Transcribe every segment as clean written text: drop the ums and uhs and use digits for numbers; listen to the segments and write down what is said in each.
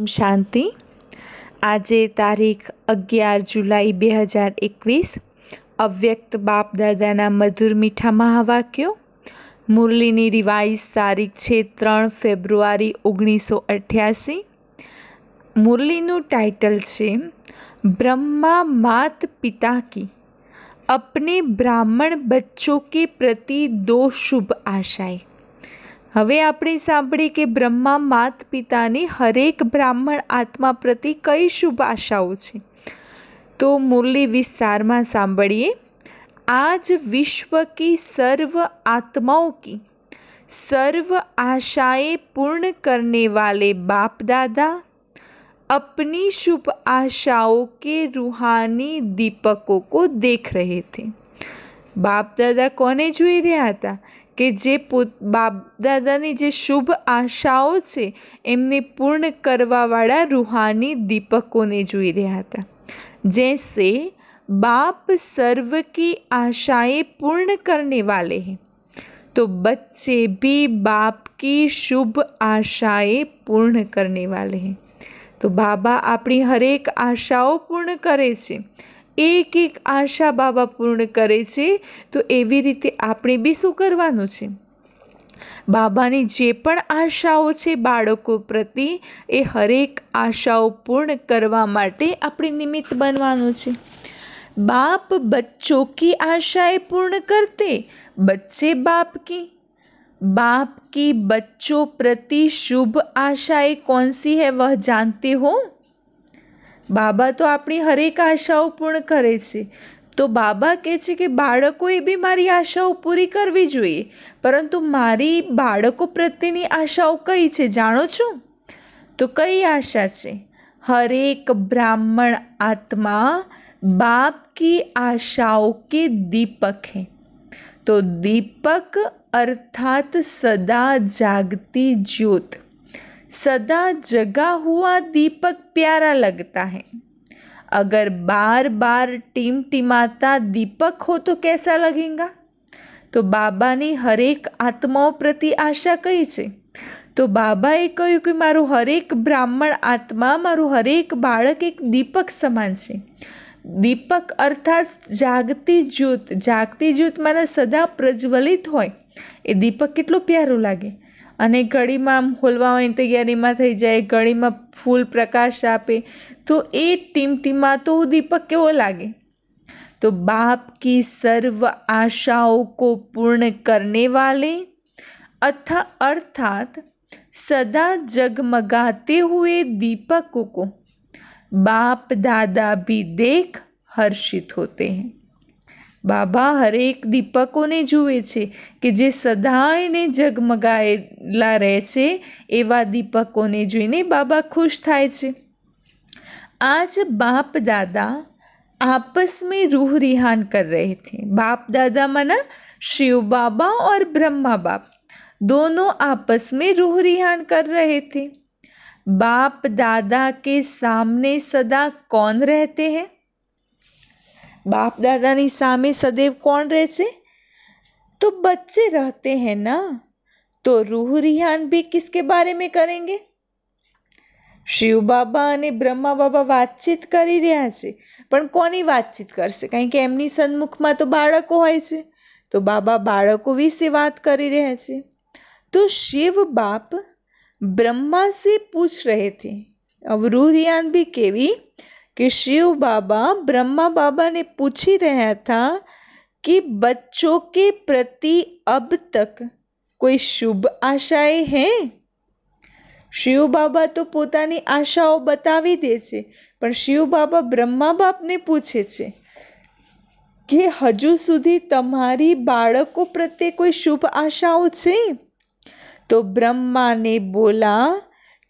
શાંતિ. આજે તારીખ 11 જુલાઈ 2021. અવ્યક્ત બાપ દાદાના મધુર મીઠા મહાવાક્યો. મુરલીની રિવાઇઝ તારીખ છે 3 ફેબ્રુઆરી 1988. મુરલીનું ટાઇટલ છે ब्रह्मा मात पिता की अपने ब्राह्मण बच्चों के प्रति दो शुभ आशाएं। હવે આપણે સાંભળીએ કે બ્રહ્મા માત પિતાની હરેક બ્રાહ્મણ આત્મા પ્રતિ કઈ શુભ આશાઓ છે. તો મુરલી વિસ્તારમાં સાંભળીએ. આજ વિશ્વ की सर्व आत्माओं की सर्व आशाएं पूर्ण करने वाले बाप दादा अपनी शुभ आशाओं के रूहानी दीपकों को देख रहे थे. बाप दादा કોને જોઈ રહ્યા હતા? કે જે બાપ દાદાની જે શુભ આશાઓ છે એમને પૂર્ણ કરવાવાળા રૂહાની દીપકોને જોઈ રહ્યા હતા. जैसे बाप सर्व की आशाएं पूर्ण करने वाले हैं तो बच्चे भी बाप की शुभ आशाएं पूर्ण करने वाले हैं. તો બાબા આપણી હરેક આશાઓ પૂર્ણ કરે છે. એક એક આશા બાબા પૂર્ણ કરે છે. તો એવી રીતે આપણે બી શું કરવાનું છે? બાબાની જે પણ આશાઓ છે બાળકો પ્રતિ એ હરેક આશાઓ પૂર્ણ કરવા માટે આપણે નિમિત્ત બનવાનું છે. બાપ બચ્ચોं की आशाएं पूर्ण करते बच्चे बाप की बाप की बच्चों प्रति शुभ आशाएं कौन सी है वह जानते हो? બાબા તો આપણી હરેક આશાઓ પૂર્ણ કરે છે. તો બાબા કહે છે કે બાળકોએ બી મારી આશાઓ પૂરી કરવી જોઈએ. પરંતુ મારી બાળકો પ્રત્યેની આશાઓ કઈ છે જાણો છો? તો કઈ આશા છે? હરેક બ્રાહ્મણ આત્મા बाप की आशाओं के दीपक हैं. तो दीपक अर्थात सदा जागती ज्योत. सदा जगा हुआ दीपक प्यारा लगता है. अगर बार बार टिमटिमाता दीपक हो तो कैसा लगेगा? तो બાબાની હરેક આત્માઓ પ્રતિ આશા કઈ છે? તો બાબાએ કહ્યું કે મારું હરેક બ્રાહ્મણ આત્મા, મારું હરેક બાળક એક દીપક સમાન છે. દીપક અર્થાત જાગતી જ્યોત. જાગતી જ્યોત મને સદા પ્રજ્વલિત હોય એ દીપક કેટલું પ્યારું લાગે. અને ઘડીમાં આમ ખોલવાની તૈયારીમાં થઈ જાય, ઘડીમાં ફૂલ પ્રકાશ આપે તો એ ટીમટીમાતો દીપક કેવો લાગે? તો बाप की सर्व आशाओं को पूर्ण करने वाले अर्थात सदा जगमगाते हुए दीपकों को बाप दादा भी देख हर्षित होते हैं. બાબા હરેક દીપકોને જુએ છે કે જે સદાયને જગમગાયેલા રહે છે. એવા દીપકોને જોઈને બાબા ખુશ થાય છે. आज बाप दादा आपस में रूह रिहान कर रहे थे. बाप दादा माना शिव बाबा और ब्रह्मा बाप दोनों आपस में रूह रिहान कर रहे थे. बाप दादा के सामने सदा कौन रहते हैं? बाप दादा ની સામે સदैव कौन રહે છે? तो बच्चे रहते हैं ना. तो रूह रिहान भी किसके बारे में करेंगे? શિવ બાબા અને બ્રહ્મા બાબા વાતચીત કરી રહ્યા છે. પણ કોની વાતચીત કરશે? કારણ કે એમની સન્મુખમાં તો બાળકો હોય છે. તો બાબા બાળકો વિશે વાત કરી રહ્યા છે. તો શિવ બાપ ब्रह्मा से पूछ रहे थे. अब रूह रिहान भी केवी कि शिव बाबा ब्रह्मा बाबा ने पूछी रहा था कि बच्चों के प्रति अब तक कोई शुभ आशाएं हैं? શિવ બાબા તો પોતાની આશાઓ બતાવી દે છે. પણ શિવ બાબા બ્રહ્મા બાપને પૂછે છે કે હજુ સુધી તમારી બાળકો પ્રત્યે કોઈ શુભ આશાઓ છે? तो ब्रह्मा ने बोला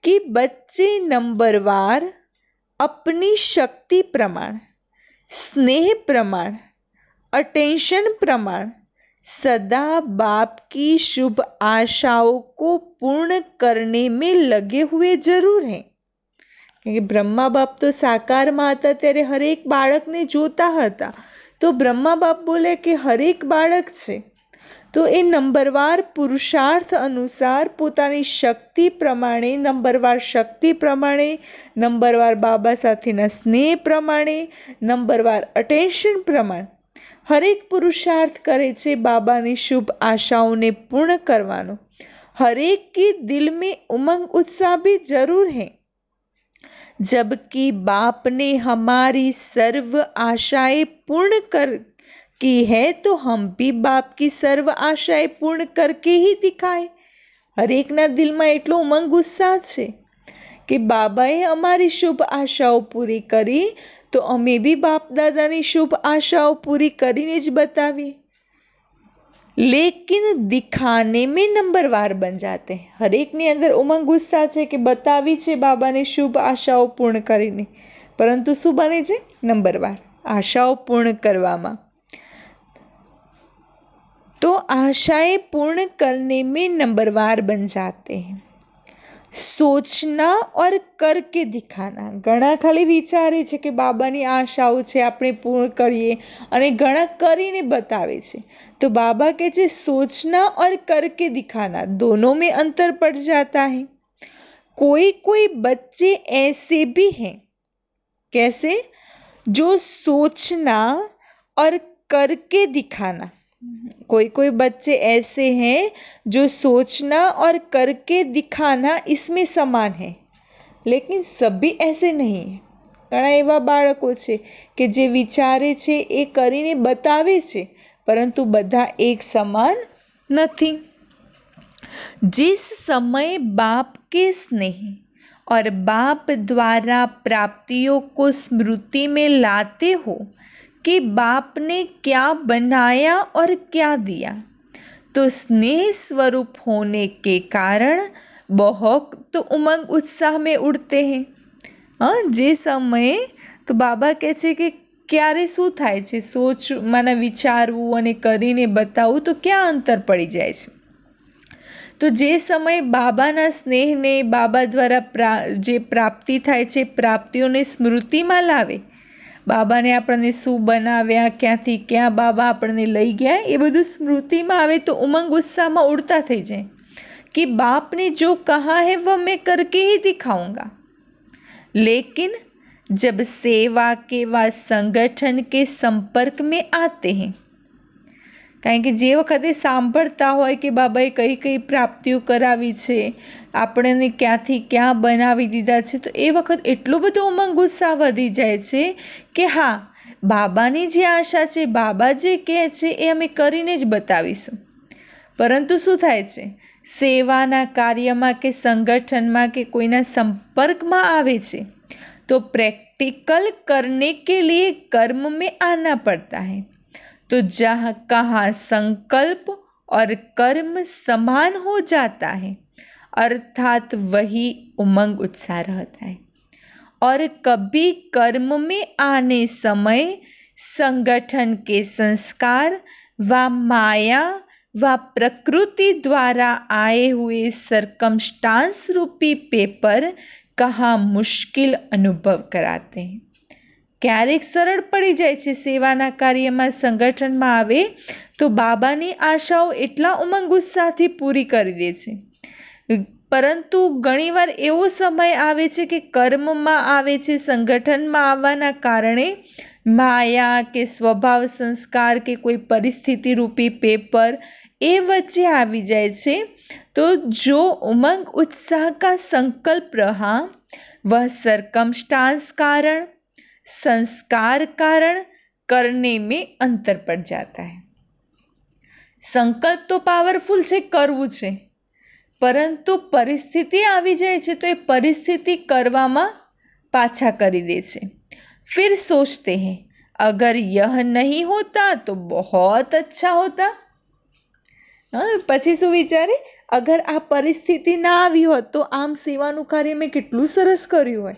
कि बच्चे नंबरवार अपनी शक्ति प्रमाण, स्नेह प्रमाण, अटेंशन प्रमाण सदा बाप की शुभ आशाओं को पूर्ण करने में लगे हुए जरूर हैं. क्योंकि ब्रह्मा बाप तो साकारમાં હતા ત્યારે હરેક બાળકને જોતા હતા. તો બ્રહ્મા બાપ બોલે કે હરેક બાળક છે તો એ નંબરવાર પુરુષાર્થ અનુસાર પોતાની શક્તિ પ્રમાણે, નંબરવાર શક્તિ પ્રમાણે, નંબરવાર બાબા સાથેના સ્નેહ પ્રમાણે, નંબરવાર અટેન્શન પ્રમાણે હરેક પુરુષાર્થ કરે છે बाबा शुभ आशाओं ने पूर्ण करवानो। हरेक के दिल में उमंग उत्साह भी जरूर है, जबकि बाप ने हमारी सर्व आशाएं पूर्ण कर की है तो हम भी बाप की सर्व आशाएं पूर्ण करके ही दिखाए। हरेकना दिलમાં એટલો ઉમંગ ઉત્સાહ છે કે બાબાએ અમારી શુભ આશાઓ પૂરી કરી તો અમે બી બાપ દાદાની શુભ આશાઓ પૂરી કરીને જ બતાવીએ। लेकिन दिखाने में नंबरवार बन जाते हैं। हरेकनी अंदर उमंग उत्साह છે કે બતાવી છે બાબાને શુભ આશાઓ પૂર્ણ કરીને, પરંતુ શું બને છે? નંબરવાર આશાઓ પૂર્ણ કરવામાં। तो आशाएं पूर्ण करने में नंबरवार बन जाते हैं। सोचना और करके दिखाना। घણા ખાલી વિચારે છે કે બાબાની આશાઓ છે આપણે પૂર્ણ કરીએ, અને ઘણા કરીને બતાવે છે। तो बाबा के जे सोचना और करके दिखाना दोनों में अंतर पड़ जाता है। कोई कोई बच्चे ऐसे भी हैं, कैसे? जो सोचना और करके दिखाना, कोई कोई बच्चे ऐसे हैं जो सोचना और करके दिखाना इसमें समान है, लेकिन सभी ऐसे नहीं है। घણા એવા બાળકો છે કે જે વિચારે છે એ કરીને બતાવે છે, પરંતુ બધા એક સમાન નથી। जिस समय बाप के स्नेह और बाप द्वारा प्राप्तियों को स्मृति में लाते हो कि बाप ने क्या बनाया और क्या दिया, तो स्नेह स्वरूप होने के कारण बहुत तो उमंग उत्साह में उड़ते हैं। हाँ, जे समये तो बाबा કહે છે કે ક્યારે શું થાય છે, સોચ મને વિચારવું અને કરીને બતાવવું, તો ક્યાં અંતર પડી જાય છે? તો જે સમય બાબાના સ્નેહને, બાબા દ્વારા જે પ્રાપ્તિ થાય છે, પ્રાપ્તિઓને સ્મૃતિમાં લાવે, બાબાને આપણને શું બનાવ્યા, ક્યાંથી ક્યાં બાબા આપણને લઈ ગયા, એ બધું સ્મૃતિમાં આવે તો ઉમંગ ઉત્સાહમાં ઉડતા થઈ જાય कि बाप ने जो कहा है वह मैं करके ही दिखाऊंगा। लेकिन जब सेवा के व संगठन के संपर्क में आते हैं, કારણ કે જે વખતે સાંભળતા હોય કે બાબાએ કઈ કઈ પ્રાપ્તિઓ કરાવી છે, આપણને ક્યાંથી ક્યાં બનાવી દીધા છે, તો એ વખત એટલો બધો ઉમંગ ઉત્સાહ વધી જાય છે કે હા, બાબાની જે આશા છે, બાબા જે કહે છે એ અમે કરીને જ બતાવીશું। પરંતુ શું થાય છે? સેવાના કાર્યમાં કે સંગઠનમાં કે કોઈના સંપર્કમાં આવે છે તો પ્રેક્ટિકલ करने के लिए कर्म में आना पड़ता है। तो जहाँ कहाँ संकल्प और कर्म समान हो जाता है, अर्थात वही उमंग उत्साह रहता है। और कभी कर्म में आने समय संगठन के संस्कार व माया व प्रकृति द्वारा आए हुए सरकमस्टांस रूपी पेपर कहाँ मुश्किल अनुभव कराते हैं। ક્યારેક સરળ પડી જાય છે, સેવાના કાર્યમાં સંગઠનમાં આવે તો બાબાની આશાઓ એટલા ઉમંગ ઉત્સાહથી પૂરી કરી દે છે, પરંતુ ઘણીવાર એવો સમય આવે છે કે કર્મમાં આવે છે, સંગઠનમાં આવવાના કારણે માયા કે સ્વભાવ સંસ્કાર કે કોઈ પરિસ્થિતિ રૂપી પેપર એ વચ્ચે આવી જાય છે। तो जो उमंग उत्साह का संकल्प रहा वह सरकमस्टांस कारण, संस्कार कारण करने में अंतर पड़ जाता है। संकल्प तो पावरफुल છે, કરવું છે, પરંતુ પરિસ્થિતિ આવી જાય છે તો એ પરિસ્થિતિ કરવામાં પાછા કરી દે છે। फिर सोचते हैं अगर यह नहीं होता तो बहुत अच्छा होता। પછી શું વિચારે? અગર આ પરિસ્થિતિ ના આવી હોત તો આમ સેવાનું કાર્ય મેં કેટલું સરસ કર્યું હોય।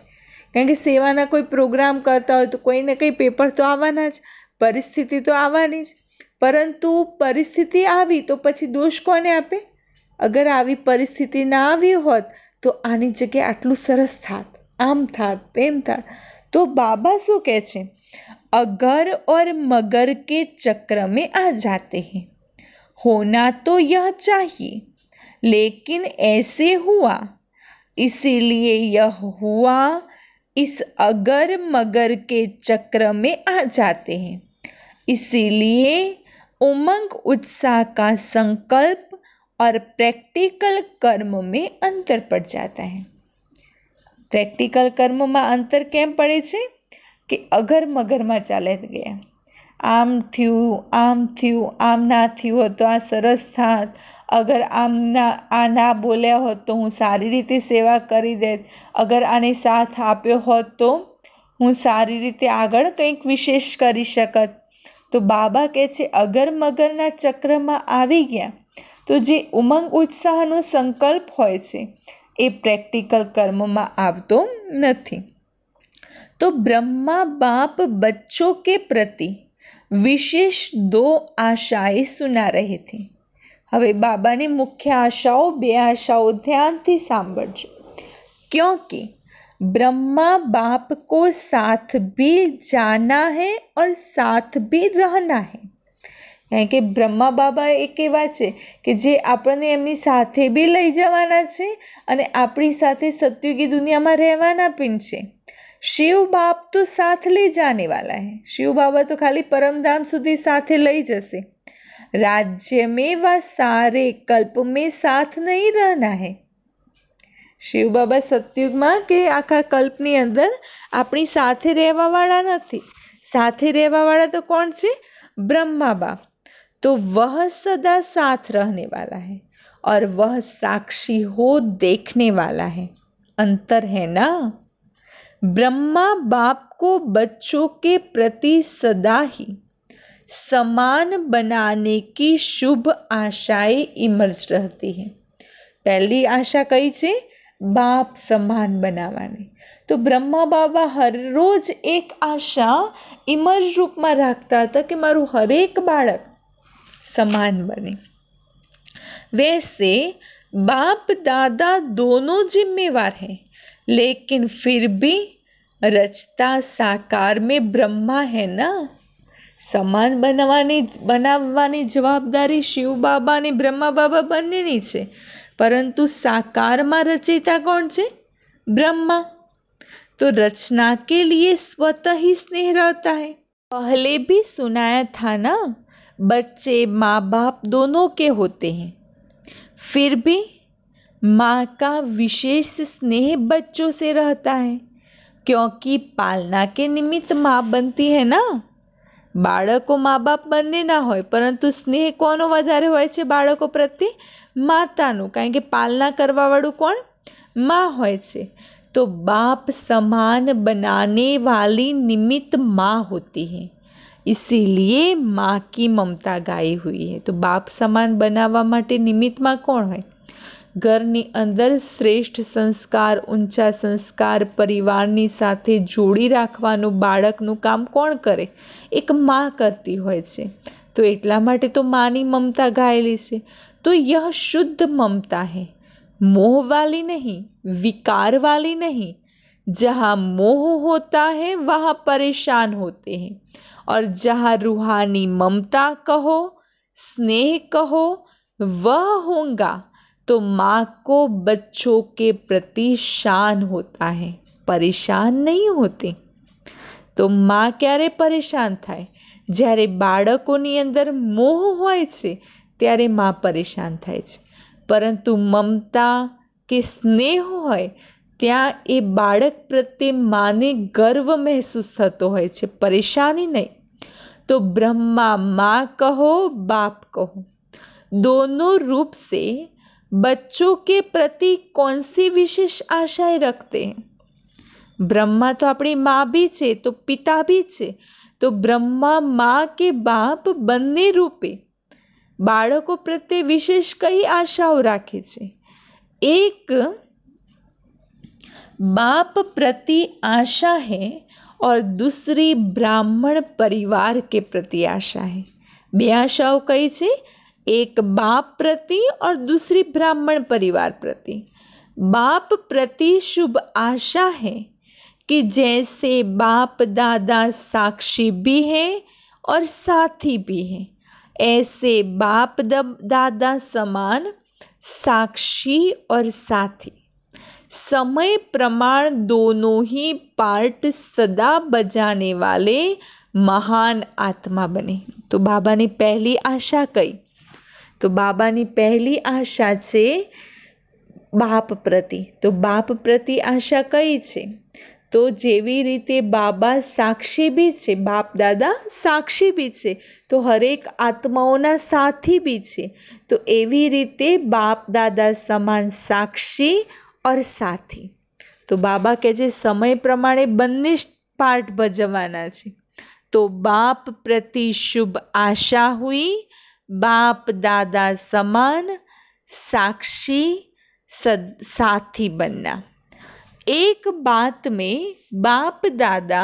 કારણ કે સેવાના કોઈ પ્રોગ્રામ કરતા હોય તો કોઈ ને કંઈ પેપર તો આવવાના જ, પરિસ્થિતિ તો આવવાની જ, પરંતુ પરિસ્થિતિ આવી તો પછી દોષ કોને આપે? અગર આવી પરિસ્થિતિ ના આવી હોત તો આની જગ્યાએ આટલું સરસ થાત, આમ થાત, તેમ થાત। તો બાબા શું કહે છે? अगर और मगर के चक्र में आ जाते हैं, होना तो यह चाहिए, लेकिन ऐसे हुआ, इसीलिए यह हुआ। इस अगर मगर के चक्र में आ जाते हैं। इसीलिए उमंग उत्साह का संकल्प और प्रैक्टिकल कर्म में अंतर पड़ जाता है। प्रेक्टिकल કર્મમાં અંતર કેમ પડે છે કે અગર મગરમાં ચાલે ગયા, આમ થયું, આમ ના થયું હોત તો આ સરસ થાત, અગર આ ના બોલ્યા હોત તો હું સારી રીતે સેવા કરી દેત, અગર આને સાથ આપ્યો હોત તો હું સારી રીતે આગળ કંઈક વિશેષ કરી શકત. તો બાબા કહે છે અગર મગરના ચક્રમાં આવી ગયા તો જે ઉમંગ ઉત્સાહનો સંકલ્પ હોય છે એ પ્રેક્ટિકલ કર્મમાં આવતો નથી. तो ब्रह्मा बाप बच्चों के प्रति विशेष 2 आशाएं सुना रहे थे. હવે બાબાની મુખ્ય આશાઓ 2 આશાઓ ધ્યાનથી સાંભળજો. क्योंकि ब्रह्मा बाप को साथ भी जाना है और साथ भी रहना है. કારણ કે બ્રહ્મા બાબા એક એવા છે કે જે આપણને એમની સાથે બી લઈ જવાના છે અને આપણી સાથે સતયુગી દુનિયામાં રહેવાના પણ છે. शिव बाप तो साथ ले जाने वाला है. शिव बाबा तो खाली परमधाम सुधी साथे लई जसे. राज्य में व सारे कल्प में साथ नहीं रहना है. शिव बाबा सतयुगમાં કે આખા કલ્પની અંદર આપણી સાથે રહેવાવાળા નથી. સાથે રહેવાવાળા તો કોણ છે? ब्रह्मा बाप. तो वह सदा साथ रहने वाला है और वह साक्षी हो देखने वाला है. अंतर है ना. ब्रह्मा बाप को बच्चों के प्रति सदा ही समान बनाने की शुभ आशाएं इमर्ज रहती है. पहली आशा कई छे? बाप समान बनावानी. तो ब्रह्मा बाबा हर रोज एक आशा इमर्ज रूप में राखता था कि मारू हरेक बाळक समान बने. वैसे बाप दादा दोनों जिम्मेवार हैं, लेकिन फिर भी रचता साकार में ब्रह्मा है ना. સમાન બનાવવાની જવાબદારી શિવ બાબા અને બ્રહ્મા બાબા બંનેની છે, પરંતુ સાકારમાં રચયिता कौन છે? ब्रह्मा. तो रचना के लिए स्वतः ही स्नेह रहता है. पहले भी सुनाया था ना, बच्चे माँ बाप दोनों के होते हैं, फिर भी माँ का विशेष स्नेह बच्चों से रहता है, क्योंकि पालना के निमित्त माँ बनती है ना. બાળકો મા બાપ બંને ના હોય, પરંતુ સ્નેહ કોનો વધારે હોય છે બાળકો પ્રત્યે? માતાનું. કારણ કે પાલના કરવાવાળું કોણ? माँ હોય છે. तो बाप समान बनाने वाली निमित्त माँ होती है, इसीलिए माँ की ममता गाई हुई है. तो बाप समान बनावा माटे निमित्त माँ कोण હોય? ઘરની અંદર શ્રેષ્ઠ સંસ્કાર, ઊંચા સંસ્કાર પરિવારની સાથે જોડી રાખવાનું બાળકનું કામ કોણ કરે? એક માં કરતી હોય છે. તો એટલા માટે તો માની મમતા ગાયેલી છે. તો यह शुद्ध ममता है, मोह वाली नहीं, विकार वाली नहीं. जहाँ मोह होता है वहाँ परेशान होते हैं, और जहाँ रूहानी ममता कहो, स्नेह कहो, वह होगा तो माँ को बच्चों के प्रति शान होता है, परेशान नहीं होती. तो माँ क्यारे परेशान थाय? જ્યારે બાળકોની અંદર મોહ હોય છે ત્યારે માँ પરેશાન થાય છે, પરંતુ મમતા કે સ્નેહ હોય ત્યાં એ બાળક પ્રત્યે માને ગર્વ મહેસૂસ થતો હોય છે, પરેશાની નહીં. तो ब्रह्मा माँ कहो बाप कहो, दोनों रूप से बच्चों के प्रति कौन सी विशेष आशाएं रखते हैं? ब्रह्मा तो अपनी माँ भी छे, तो पिता भी छे. तो ब्रह्मा माँ के बाप બંને રૂપે બાળકો પ્રત્યે વિશેષ કઈ આશાઓ રાખે છે? એક बाप प्रति आशा है और दूसरी ब्राह्मण परिवार के प्रति आशा है. બે આશાઓ કઈ છે? एक बाप प्रति और दूसरी ब्राह्मण परिवार प्रति. बाप प्रति शुभ आशा है कि जैसे बाप दादा साक्षी भी हैं और साथी भी हैं, ऐसे बाप दादा समान साक्षी और साथी समय प्रमाण दोनों ही पार्ट सदा बजाने वाले महान आत्मा बने। तो बाबानी पहली आशा कई? तो बाबानी पहली आशा छे बाप प्रति। तो बाप प्रति आशा कई छे? तो जेवी रीते बाबा साक्षी भी छे, बाप दादा साक्षी भी छे, तो हरेक आत्माओना साथी भी छे। तो एवी रीते बाप दादा समान साक्षी और साथी। तो बाबा के जे समय प्रमाणे बंने पार्ट भजवाना छे। तो बाप प्रति शुभ आशा हुई, बाप दादा समान साक्षी साथी बनना। एक बात में बाप दादा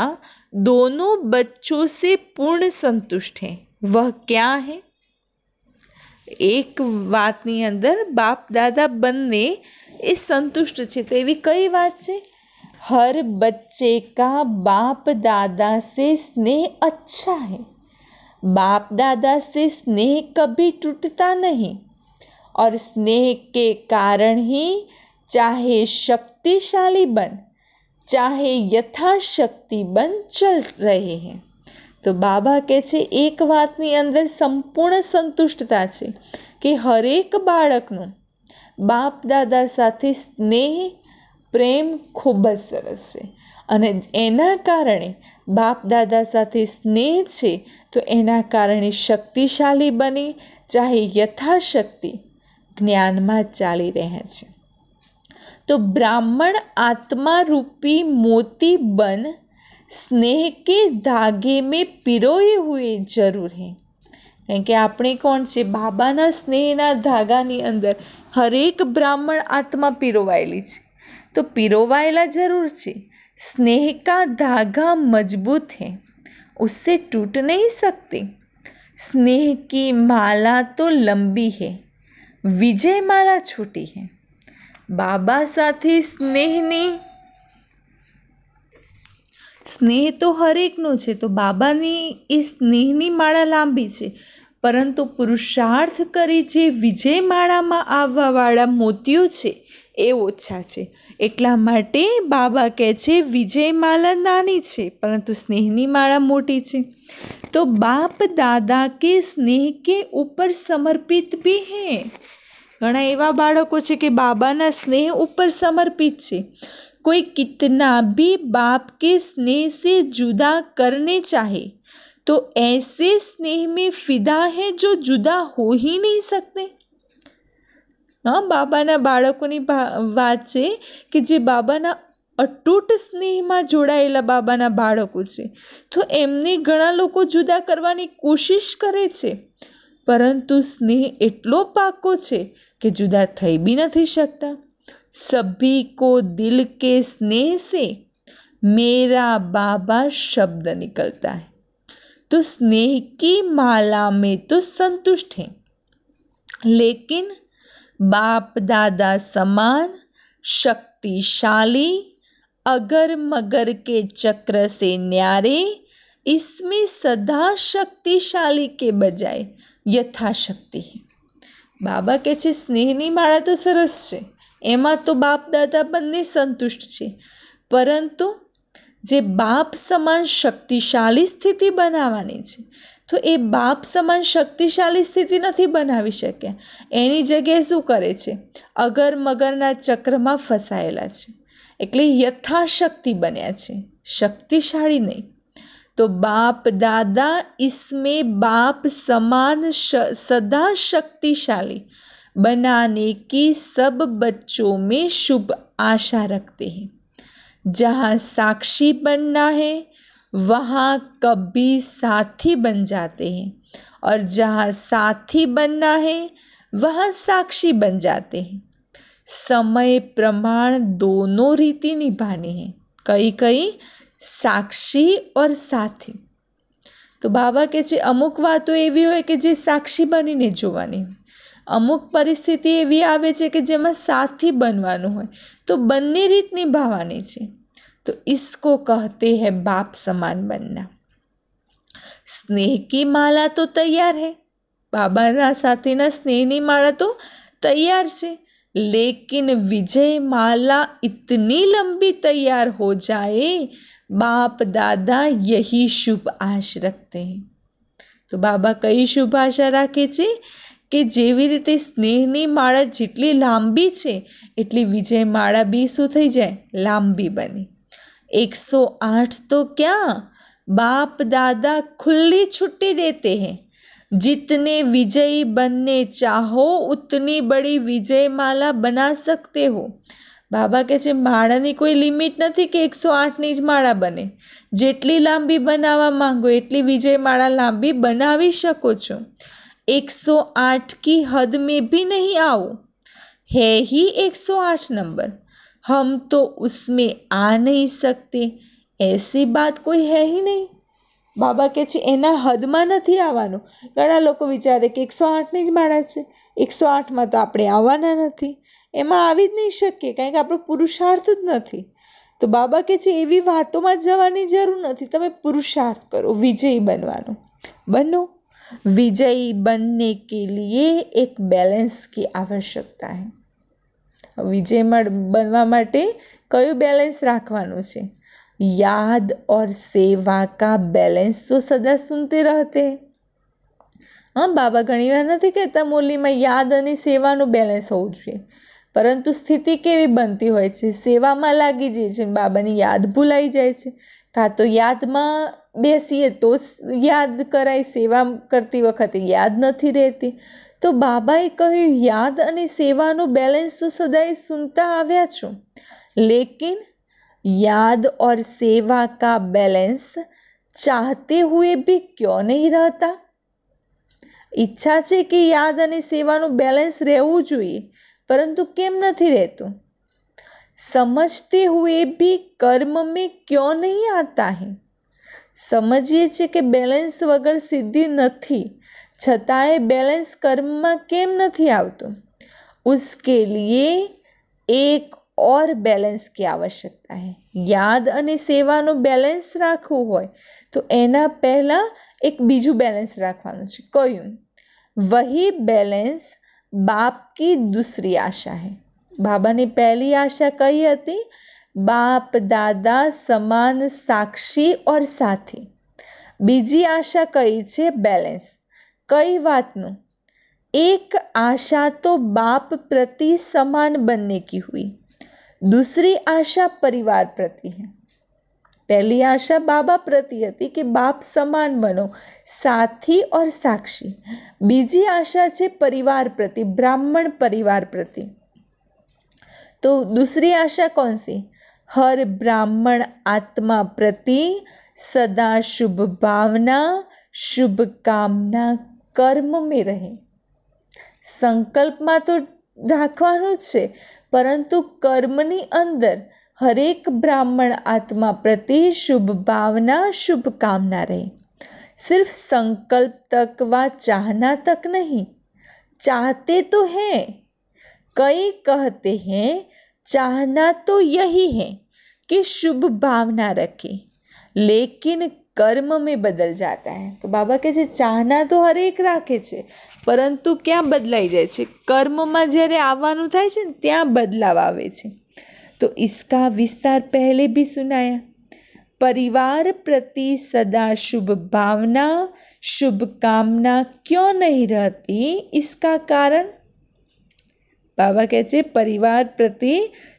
दोनों बच्चों से पूर्ण संतुष्ट हैं। वह क्या है? एक वातनी अंदर बाप दादा बन्ने ए संतुष्ट छे। तो एवी कई बात छे? हर बच्चे का बाप दादा से स्नेह अच्छा है। बाप दादा से स्नेह कभी टूटता नहीं और स्नेह के कारण ही चाहे शक्तिशाली बन, चाहे यथाशक्ति बन चल रहे हैं। तो बाबा के छे एक वातनी अंदर संपूर्ण संतुष्टता छे कि हरेक बाळकनो बाप दादा साथे स्नेह प्रेम खूब ज सरस छे અને એના કારણે બાપ દાદા સાથે સ્નેહ છે તો એના કારણે શક્તિશાળી બની ચાહે યથાશક્તિ જ્ઞાનમાં ચાલી રહ્યા છે। तो ब्राह्मण आत्मा रूपी मोती बन स्नेह के धागे में पिरोए हुए जरूर है। કારણ કે આપણે કોણ છે? બાબાના સ્નેહના ધાગાની અંદર હરેક બ્રાહ્મણ આત્મા પીરોવાયેલી છે। તો પીરોવાયેલા જરૂર છે। स्नेह का धागा मजबूत है, उससे टूट नहीं सकती। स्नेह की माला तो लंबी है, विजय माला छोटी है। बाबा साथे स्नेहनी स्नेह तो हरेकनो छे। तो बाबानी ए स्नेहनी माळा लांबी छे, परंतु पुरुषार्थ करी जे विजय माळामां आववावाळा मोतियो छे ए ओछा छे। એટલા માટે બાબા કહે છે વિજય માલા નાની છે પરંતુ સ્નેહની માળા મોટી છે। तो बाप दादा के स्नेह के ऊपर समर्पित भी है। घણા એવા બાળકો છે કે બાબાના સ્નેહ ઉપર સમર્પિત છે। कोई कितना भी बाप के स्नेह से जुदा करने चाहे तो ऐसे स्नेह में फिदा है जो जुदा हो ही नहीं सकते। हाँ, बाबाना बाळकोनी वात छे कि जे बाबाना अतूट स्नेहमां जोड़ायेला बाबाना बाळको छे तो एमने घणा लोको जुदा करवानी कोशिश करे छे, परंतु स्नेह एटलो पाको छे कि जुदा थई भी नहीं सकता। सभी को दिल के स्नेह से मेरा बाबा शब्द निकलता है। तो स्नेह की माला में तो संतुष्ट है, लेकिन बाप दादा समान शक्तिशाली अगर मगर के चक्र से न्यारे इसमें सदा शक्तिशाली के बजाय यथाशक्ति है। बाबा के छे स्नेहनी माळा तो सरस छे, एमां तो बाप दादा बंने संतुष्ट छे, परंतु जे बाप समान शक्तिशाली स्थिति बनाववानी छे तो ए बाप समान शक्तिशाली स्थिति नहीं बनावी शक्या। एनी जग्याए शुं करे छे? अगर मगरना चक्रमां फसायेला छे એટલે यथाशक्ति बन्या छे, शक्तिशाली नहीं। तो बाप दादा इसमें बाप समान सदा शक्तिशाली बनाने की सब बच्चों में शुभ आशा रखते हैं। जहाँ साक्षी बनना है वहाँ कभी साथी बन जाते हैं, और जहाँ साथी बनना है वहाँ साक्षी बन जाते हैं। समय प्रमाण दोनों रीति निभानी है। कई कई साक्षी और साथी। तो बाबा के छे अमुक वातो एवी होय के जे साक्षी बनीने जोवानी होय, अमुक परिस्थिति एवी आवे छे के जेमां साथी बनवानुं होय, तो बंने रीत निभाववानी छे। तो इसको कहते हैं बाप समान बनना। स्नेह की माला तो तैयार है, बाबाना साथेना स्नेहनी माला तो तैयार छे, लेकिन विजय माला इतनी लंबी तैयार हो जाए, बाप दादा यही शुभ आश रखते हैं। तो बाबा कई शुभ आशा राखे छे કે જેવી રીતે સ્નેહની માળા જેટલી લાંબી છે એટલી વિજય માળા બી શું થઈ જાય, લાંબી બને। 108 तो क्या, बाप दादा खुली छुट्टी देते हैं, जितने विजयी बनने चाहो उतनी बड़ी विजय माला बना सकते हो। बाबा કહે છે માળાની કોઈ લિમિટ નથી કે 108ની જ માળા બને, જેટલી લાંબી બનાવવા માંગો એટલી વિજય માળા લાંબી બનાવી શકો છો। 108 की हद में भी नहीं आओ, है ही 108 नंबर, हम तो उसमें आ नहीं सकते, ऐसी बात कोई है ही नहीं। બાબા કહે છે એના હદમાં નથી આવવાનું। ઘણા લોકો વિચારે કે 108ની જ માળા છે, 108માં તો આપણે આવવાના નથી, એમાં આવી જ નહીં શકીએ કારણ કે આપણો પુરુષાર્થ જ નથી। તો બાબા કહે છે એવી વાતોમાં જવાની જરૂર નથી, તમે પુરુષાર્થ કરો વિજયી બનવાનો, બનો। विजयी बनने के लिए एक बैलेंस की आवश्यकता है। विजय बनवा माटे कયું बैलेंस राखवानुं छे? याद और सेवा का बैलेंस तो सदा सुनते रहते हैं। हाँ, बाबा घणी वार नहीं कहता मुरलीमां याद अने सेवानुं बैलेंस होवुं जोईए, परंतु स्थिति केवी बनती होय छे, सेवामां लागी जाय छे, बाबानी याद भूलाई जाय छे, कां तो यादमां बेसीए तो याद कराय, सेवा करती वखते याद नथी रहती। तो बाबाए कह्युं याद अने सेवानुं बैलेंस तो सदाय सुनता आव्या छो, लेकिन याद और सेवा का बैलेंस चाहते हुए भी क्यों नहीं रहता? इच्छा छे कि याद अने सेवानुं बैलेंस रहेवुं जोईए, परंतु केम नथी रहेतुं? समझते हुए भी कर्म में क्यों नहीं आता है? समझिए छे कि बैलेंस वगर सिद्धि नथी, छतांय बैलेंस कर्ममां केम नथी आवतुं? उसके लिए एक और बैलेंस की आवश्यकता है। याद अने सेवानुं बैलेंस राखवुं होय तो एना पहला एक बीजू बैलेंस राखवानुं छे। कयुं? वही बैलेंस बाप की दूसरी आशा है। बाबानी पहली आशा कई हती? बाप दादा समान साक्षी और साथी। बीजी आशा कई छे? बैलेंस। कई वातनुं? एक आशा तो बाप प्रति समान बनने की हुई, दूसरी आशा परिवार प्रति है। पहली आशा बाबा प्रति हती कि बाप समान बनो, साथी और साक्षी। बीजी आशा छे परिवार प्रति, ब्राह्मण परिवार प्रति। तो दूसरी आशा कौन सी? हर ब्राह्मण आत्मा प्रति सदा शुभ भावना, शुभ कामना कर्म में रहे। संकल्प में तो राखवानुं छे, परंतु कर्मनी अंदर हरेक ब्राह्मण आत्मा प्रति शुभ भावना, शुभ कामना रहे। सिर्फ संकल्प तक व चाहना तक नहीं, चाहते तो हैं, कई कहते हैं चाहना तो यही है कि शुभ भावना रखे, लेकिन कर्म में बदल जाता है। तो बाबा कहे चाहना तो हर एक राखे छे, परंतु क्या बदलाई जाए छे? कर्म में ज्यारे आववानुं थाय छे ने त्यां बदलाव आवे छे। तो इसका विस्तार पहले भी सुनाया। परिवार प्रति सदा शुभ भावना, शुभ कामना क्यों नहीं रहती? इसका कारण बाबा कहे छे परिवार प्रति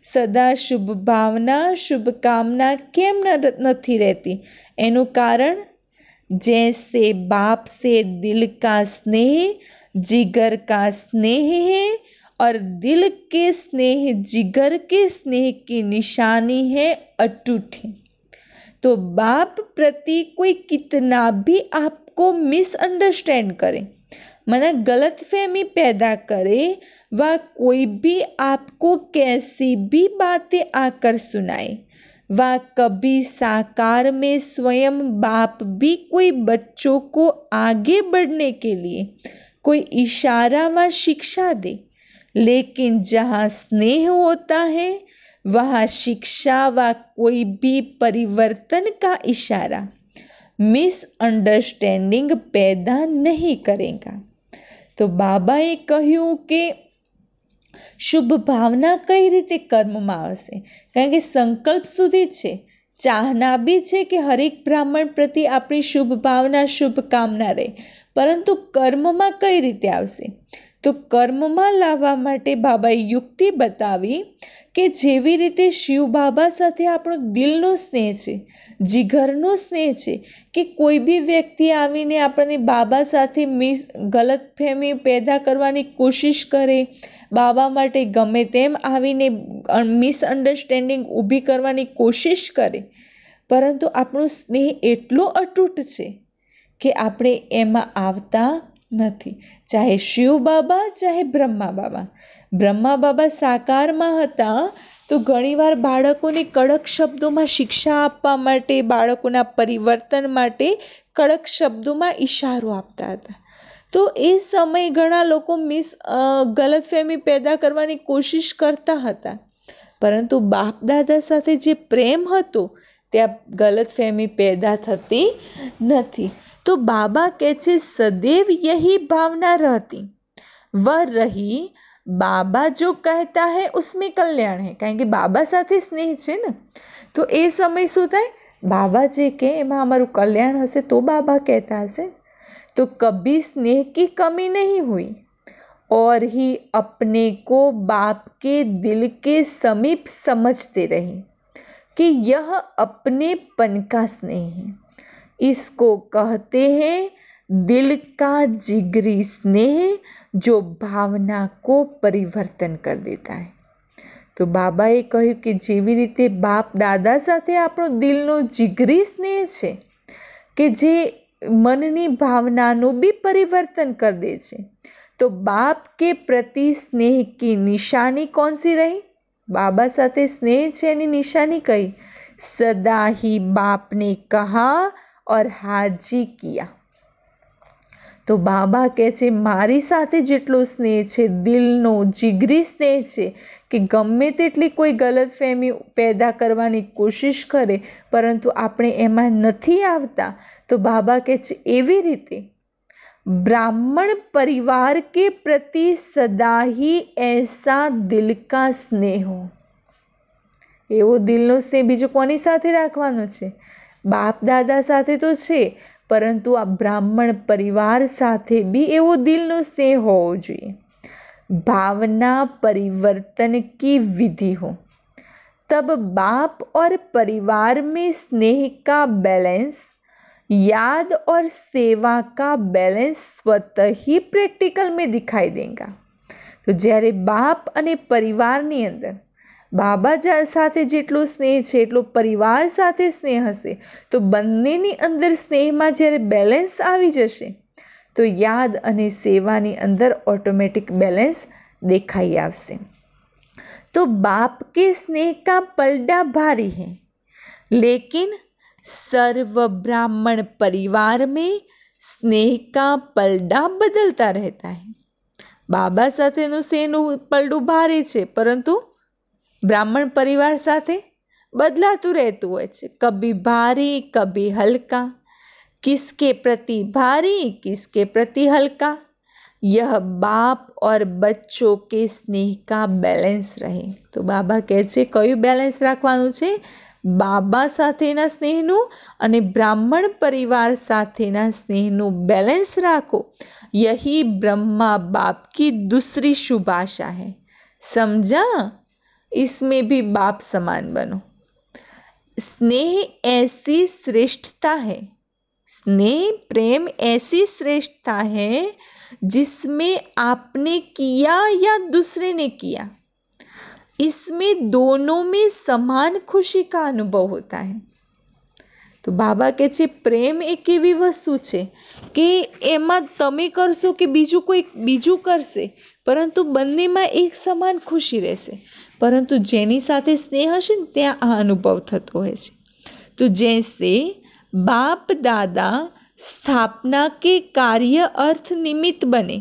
सदा शुभ भावना, शुभ कामना केम नथी रहती? एनु कारण जैसे बाप से दिल का स्नेह, जिगर का स्नेह है, और दिल के स्नेह जिगर के स्नेह की निशानी है अटूट है। तो बाप प्रति कोई कितना भी आपको मिसअंडरस्टैंड करे, मना गलतफहमी पैदा करे, व कोई भी आपको कैसी भी बातें आकर सुनाए, व कभी साकार में स्वयं बाप भी कोई बच्चों को आगे बढ़ने के लिए कोई इशारा व शिक्षा दे, लेकिन जहाँ स्नेह होता है वहाँ शिक्षा व कोई भी परिवर्तन का इशारा मिसअंडरस्टैंडिंग पैदा नहीं करेगा। તો બાબાએ કહ્યું કે શુભ ભાવના કઈ રીતે કર્મમાં આવશે, કારણ કે સંકલ્પ સુધી છે, ચાહના બી છે કે હરેક બ્રાહ્મણ પ્રત્યે આપણી શુભ ભાવના શુભ કામના રહે, પરંતુ કર્મમાં કઈ રીતે આવશે? તો કર્મમાં લાવવા માટે બાબાએ યુક્તિ બતાવી કે જેવી રીતે શિવ બાબા સાથે આપણો દિલનો સ્નેહ છે, જીગરનો સ્નેહ છે, કે કોઈ બી વ્યક્તિ આવીને આપણને બાબા સાથે ગલતફહેમી પેદા કરવાની કોશિશ કરે, બાબા માટે ગમે તેમ આવીને મિસઅન્ડરસ્ટેન્ડિંગ ઊભી કરવાની કોશિશ કરે, પરંતુ આપણો સ્નેહ એટલો અતૂટ છે કે આપણે એમાં આવતા નથી. ચાહે શિવ બાબા ચાહે બ્રહ્મા બાબા. બ્રહ્મા બાબા સાકારમાં હતા તો ઘણીવાર બાળકોને કડક શબ્દોમાં શિક્ષા આપવા માટે, બાળકોના પરિવર્તન માટે કડક શબ્દોમાં ઈશારો આપતા હતા. તો એ સમયે ઘણા લોકો ગલતફહેમી પેદા કરવાની કોશિશ કરતા હતા, પરંતુ બાપ દાદા સાથે જે પ્રેમ હતો ત્યાં ગલતફહેમી પેદા થતી નથી. તો બાબા કહે છે સદૈવ યહી ભાવના रहती वह रही, બાબા જો કહેતા હૈ ઉસમેં કલ્યાણ હૈ, કારણ કે બાબા સાથે સ્નેહ છે ને, તો એ સમય શું થાય, બાબા જે કહે એમાં અમારું કલ્યાણ હશે તો બાબા કહેતા હશે. तो कभी स्नेह की कमी नहीं हुई और ही अपने को बाप के दिल के समीप समझते रहे कि यह अपनेपन का स्नेह है. इसको कहते हैं दिल का जिगरी स्नेह जो भावना को परिवर्तन कर देता है. તો બાબાએ કહ્યું કે જેવી રીતે બાપ દાદા સાથે આપણો દિલનો જીગરી સ્નેહ છે કે જે मननी भावनाનું भी परिवर्तन कर दे छे, तो बाप के प्रति स्नेह की निशानी कौन सी रही? बाबा साथे स्नेह छे एनी निशानी कई? सदा ही बाप ने कहा और हाजी किया. तो बाबा कहे छे मारी साथे जेटलो स्नेह छे, दिलनो जिगरी स्नेह छे कि गमे तेटली कोई गलतफहमी पैदा करवानी कोशिश करे परंतु आपणे एमां नथी आवता. तो बाबा कहे छे एवी रीते ब्राह्मण परिवार के प्रति सदा ही ऐसा दिल का स्नेह हो. एवो दिलनो स्नेह बीजो कोनी साथे राखवानो छे? बाप दादा साथे तो छे, परंतु आ ब्राह्मण परिवार साथे भी एवो दिलनो स्नेह होवो जोईए. भावना परिवर्तन की विधि हो तब बाप और परिवार में स्नेह का बैलेंस, याद और सेवा का बैलेंस स्वतः ही प्रैक्टिकल में दिखाई देगा. तो જ્યારે બાપ અને પરિવારની અંદર બાબા સાથે જેટલો સ્નેહ છે એટલો પરિવાર સાથે સ્નેહ હશે, તો બંનેની અંદર સ્નેહમાં જ્યારે બેલેન્સ આવી જશે તો યાદ અને સેવાની અંદર ઓટોમેટિક બેલેન્સ દેખાઈ આવશે. तो बाप के स्नेह का पलड़ा भारी है, लेकिन सर्व ब्राह्मण परिवार में स्नेह का पलड़ा बदलता रहता है. बाबा સાથેનું સ્નેહનું પલડું ભારે છે, પરંતુ બ્રાહ્મણ પરિવાર સાથે બદલાતું રહેતું હોય છે. કભી ભારી કભી હલકા, किसके प्रति भारी किसके प्रति हल्का, यह बाप और बच्चों के स्नेह का बैलेंस रहे. तो बाबा કહે છે કયું બેલેન્સ રાખવાનું છે? બાબા સાથેના સ્નેહનું અને બ્રાહ્મણ પરિવાર સાથેના સ્નેહનું બેલેન્સ રાખો. यही ब्रह्मा बाप की दूसरी शुभ आशा है. समझा? इसमें भी बाप समान बनो. स्नेह ऐसी श्रेष्ठता है, स्नेह प्रेम ऐसी श्रेष्ठता है जिसमें आपने किया या दूसरे ने किया, इसमें दोनों में समान खुशी का अनुभव होता है. तो बाबा કહે છે પ્રેમ એક એવી વસ્તુ છે કે એમાં તમે કરશો કે બીજું કોઈ બીજું કરશે, પરંતુ બંનેમાં એક સમાન ખુશી રહેશે. પરંતુ જેની સાથે સ્નેહ હશે ને ત્યાં આ અનુભવ થતો હોય છે. તો जैसे बाप दादा स्थापना के कार्य अर्थ निमित्त बने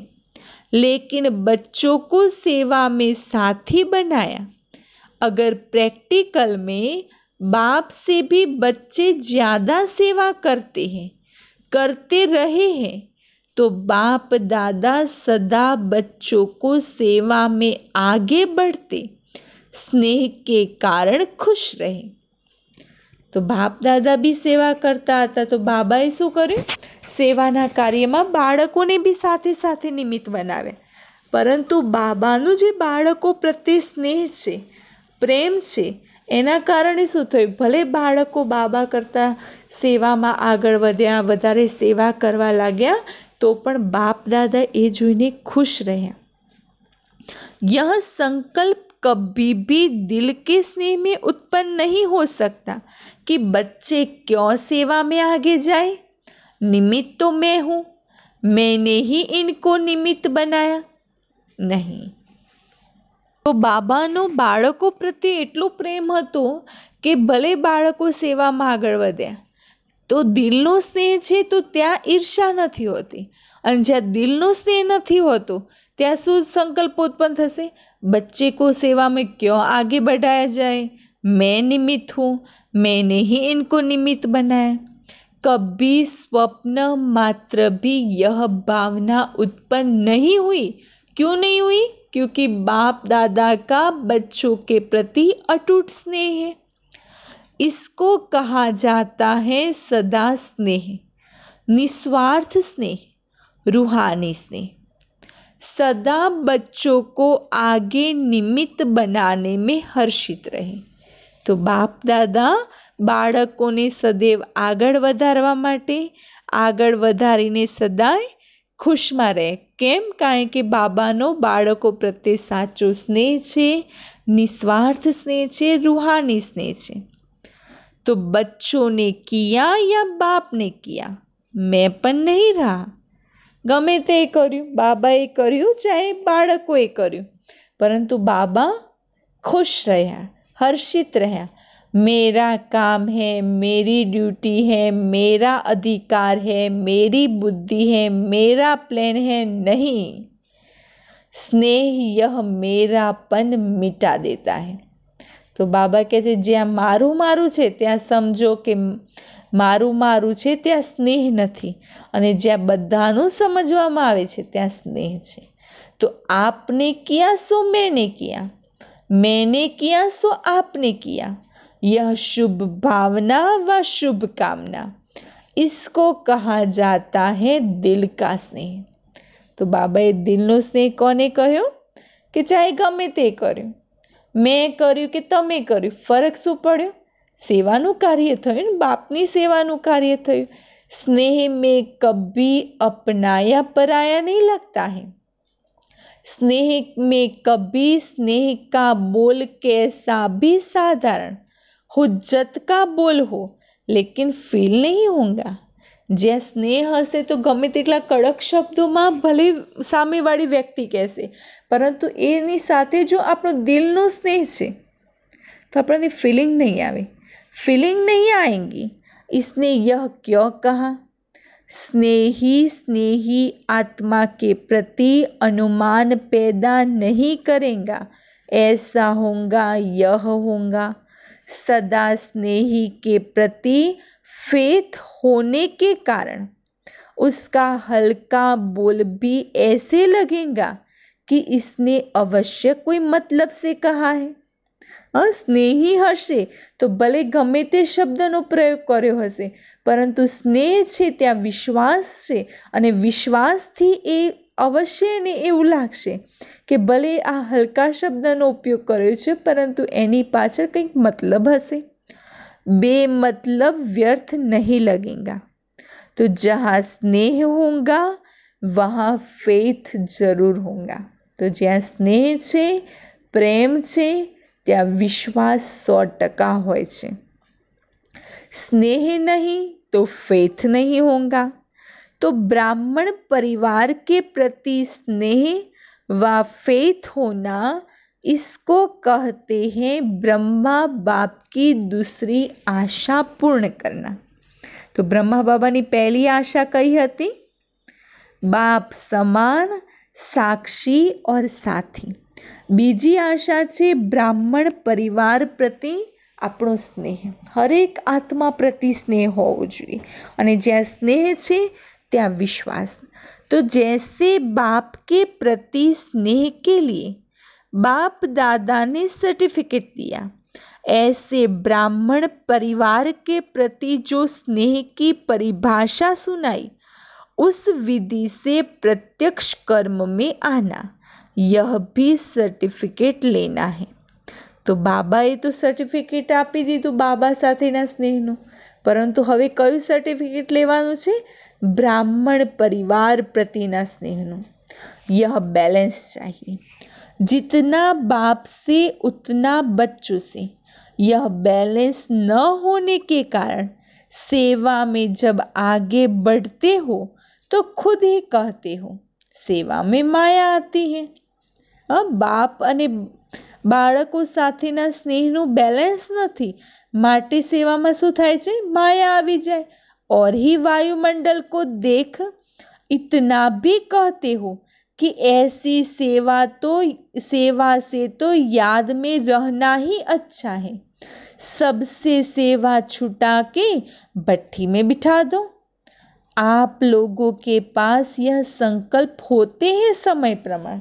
लेकिन बच्चों को सेवा में साथी बनाया, अगर प्रैक्टिकल में बाप से भी बच्चे ज़्यादा सेवा करते रहे हैं, तो बाप दादा सदा बच्चों को सेवा में आगे बढ़ते स्नेह के कारण खुश रहे। તો બાપ દાદા બી સેવા કરતા હતા, તો બાબાએ શું કર્યું? સેવાના કાર્યમાં બાળકોને બી સાથે સાથે નિમિત્ત બનાવ્યા. પરંતુ બાબાનું જે બાળકો પ્રત્યે સ્નેહ છે, પ્રેમ છે, એના કારણે શું થયું? ભલે બાળકો બાબા કરતાં સેવામાં આગળ વધ્યા, વધારે સેવા કરવા લાગ્યા, તો પણ બાપ દાદા એ જોઈને ખુશ રહ્યા. यह संकल्प कभी भी दिल के स्नेह में उत्पन्न नहीं हो सकता कि बच्चे क्यों सेवा में आगे जाए। निमित्त तो मैं हूँ, मैंने ही इनको निमित्त बनाया नहीं. તો બાબાનો બાળકો પ્રત્યે એટલો પ્રેમ હતો કે ભલે બાળકો સેવામાં આગળ વધ્યા, તો દિલનો સ્નેહ છે તો ત્યાં ઈર્ષા નથી હોતી. અને જ્યાં દિલનો સ્નેહ નથી હોતો ત્યાં શું સંકલ્પ ઉત્પન્ન થશે? बच्चे को सेवा में क्यों आगे बढ़ाया जाए, मैं निमित्त हूँ, मैंने ही इनको निमित्त बनाया. कभी स्वप्न मात्र भी यह भावना उत्पन्न नहीं हुई. क्यों नहीं हुई? क्योंकि बाप दादा का बच्चों के प्रति अटूट स्नेह है. इसको कहा जाता है सदा स्नेह, निस्वार्थ स्नेह, रूहानी स्नेह. सदा बच्चों को आगे निमित्त बनाने में हर्षित रहे. તો બાપ દાદા બાળકોને સદૈવ આગળ વધારવા માટે આગળ વધારીને સદાય ખુશમાં રહે. કેમ? કારણ કે બાબાનો બાળકો પ્રત્યે સાચો સ્નેહ છે, નિસ્વાર્થ સ્નેહ છે, રૂહાની સ્નેહ છે. તો બચ્ચોं ने किया या बाप ने किया, मैं पण नहीं रहा. ગમે તે કર્યું, બાબાએ કર્યું, ચાહે બાળકોએ કર્યું, પરંતુ બાબા खुश રહ્યા, हर्षित રહ્યા. मेरा काम है, मेरी ड्यूटी है, मेरा अधिकार है, मेरी बुद्धि है, मेरा प्लान है, नहीं. स्नेह यह मेरापन मिटा देता है. તો બાબા કહે છે જ્યાં મારું મારું છે ત્યાં સમજો કે મારું મારું છે, ત્યાં સ્નેહ નથી. અને જ્યાં બધાનું સમજવામાં આવે છે ત્યાં સ્નેહ છે. તો આપને કિયા સો मैंने किया, मैंने किया सो आपने किया. यह शुभ भावना व शुभ कामना, इसको कहा जाता है दिल का स्नेह. તો બાબાએ દિલનો સ્નેહ કોને કહ્યો? કે ચાહે ગમે તે કર્યું, મેં કર્યું કે તમે કર્યું, ફરક શું પડ્યો? સેવાનું કાર્ય થયું ને, બાપની સેવાનું કાર્ય થયું. स्नेह में कभी अपनाया पराया नहीं लगता है. स्नेह में कभी स्नेह का बोल कैसा भी साधारण हुज्जत का बोल हो, लेकिन फील नहीं होगा. જ્યાં સ્નેહ હશે તો ગમે તેટલા કડક શબ્દોમાં ભલે સામેવાળી વ્યક્તિ કહેશે, પરંતુ એની સાથે જો આપણો દિલનો સ્નેહ છે તો આપણને ફિલિંગ નહીં આવે, फीलिंग नहीं आएंगी. इसने यह क्यों कहा? स्नेही स्नेही आत्मा के प्रति अनुमान पैदा नहीं करेगा, ऐसा होगा, यह होगा. सदा स्नेही के प्रति फेथ होने के कारण उसका हल्का बोल भी ऐसे लगेगा कि इसने अवश्य कोई मतलब से कहा है. સ્નેહી હશે તો ભલે ગમે તે શબ્દનો પ્રયોગ કર્યો હશે, પરંતુ સ્નેહ છે ત્યાં વિશ્વાસ છે, અને વિશ્વાસથી એ અવશ્ય ને એવું લાગશે કે ભલે આ હલકા શબ્દનો ઉપયોગ કર્યો છે, પરંતુ એની પાછળ કંઈક મતલબ હશે. बेमतलब व्यर्थ नहीं लगेगा. तो जहाँ स्नेह होगा वहाँ फेथ जरूर होगा. तो જ્યાં સ્નેહ છે, પ્રેમ છે, ત્યાં વિશ્વાસ 100% હોય છે. स्नेह नहीं तो फेथ नहीं होगा. तो ब्राह्मण परिवार के प्रति स्नेह व फेथ होना, इसको कहते हैं ब्रह्मा बाप की दूसरी आशा पूर्ण करना. तो ब्रह्मा बाबाની પહેલી આશા કઈ હતી? બાપ સમાન, સાક્ષી और साथी. બીજી આશા છે બ્રાહ્મણ પરિવાર પ્રતિ આપણો સ્નેહ. હરેક આત્મા પ્રતિ સ્નેહ હોવો જોઈએ, અને જ્યાં સ્નેહ છે ત્યાં વિશ્વાસ. तो जैसे बाप के प्रति स्नेह के लिए बाप दादा ने सर्टिफिकेट दिया, ऐसे ब्राह्मण परिवार के प्रति जो स्नेह की परिभाषा सुनाई, उस विधि से प्रत्यक्ष कर्म में आना, यह भी सर्टिफिकेट लेना है। तो બાબાએ તો સર્ટિફિકેટ આપી દીધું બાબા સાથેના સ્નેહનું, પરંતુ હવે કયું સર્ટિફિકેટ લેવાનું છે? બ્રાહ્મણ પરિવાર પ્રતિના સ્નેહનું। यह बैलेंस चाहिए, जितना बाप से उतना बच्चों से। यह बैलेंस न होने के कारण सेवा में जब आगे बढ़ते हो तो खुद ही कहते हो सेवा में माया आती है। बाप અને બાળકો સાથેના સ્નેહનું બેલેન્સ નથી, માટે સેવામાં શું થાય છે? માયા આવી જાય। और ही वायुमंडल को देख इतना भी कहते हो कि ऐसी सेवा से तो याद में रहना ही अच्छा है, सबसे सेवा छुटा के भट्टी में बिठा दो। आप लोगों के पास यह संकल्प होते हैं समय प्रमाण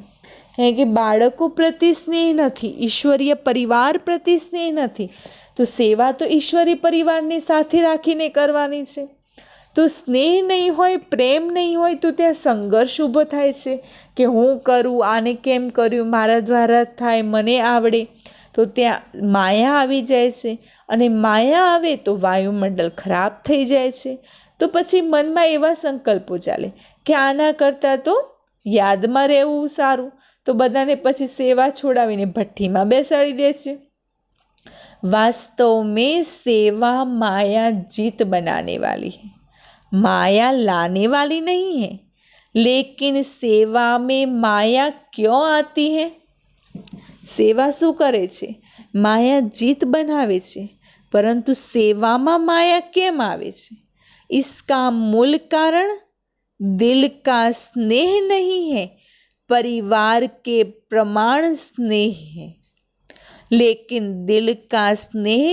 है कि बाળકો પ્રતિ સ્નેહ નથી, ઈશ્વરીય પરિવાર પ્રતિ સ્નેહ નથી, તો સેવા તો ઈશ્વરી પરિવારની સાથે રાખીને કરવાની છે। તો સ્નેહ નહીં હોય, પ્રેમ નહીં હોય, તો ત્યાં સંઘર્ષ ઊભો થાય છે કે હું કરું, આને કેમ કર્યું, મારા દ્વારા થાય, મને આવડે। તો ત્યાં માયા આવી જાય છે, અને માયા આવે તો વાયુમંડળ ખરાબ થઈ જાય છે। તો પછી મનમાં એવા સંકલ્પો ચાલે કે આના કરતાં તો યાદમાં રહેવું સારું, તો બધાને પછી સેવા છોડાવીને ભઠ્ઠીમાં બેસાડી દે છે। वास्तव में सेवा माया जीत बनाने वाली है, माया लाने वाली नहीं है। लेकिन सेवा में माया क्यों आती है? सेवा શું કરે છે? માયા જીત બનાવે છે, પરંતુ સેવામાં માયા કેમ આવે છે? इसका मूल कारण दिल का स्नेह नहीं है, परिवार के प्रमाण स्नेह है। लेकिन दिल का स्नेह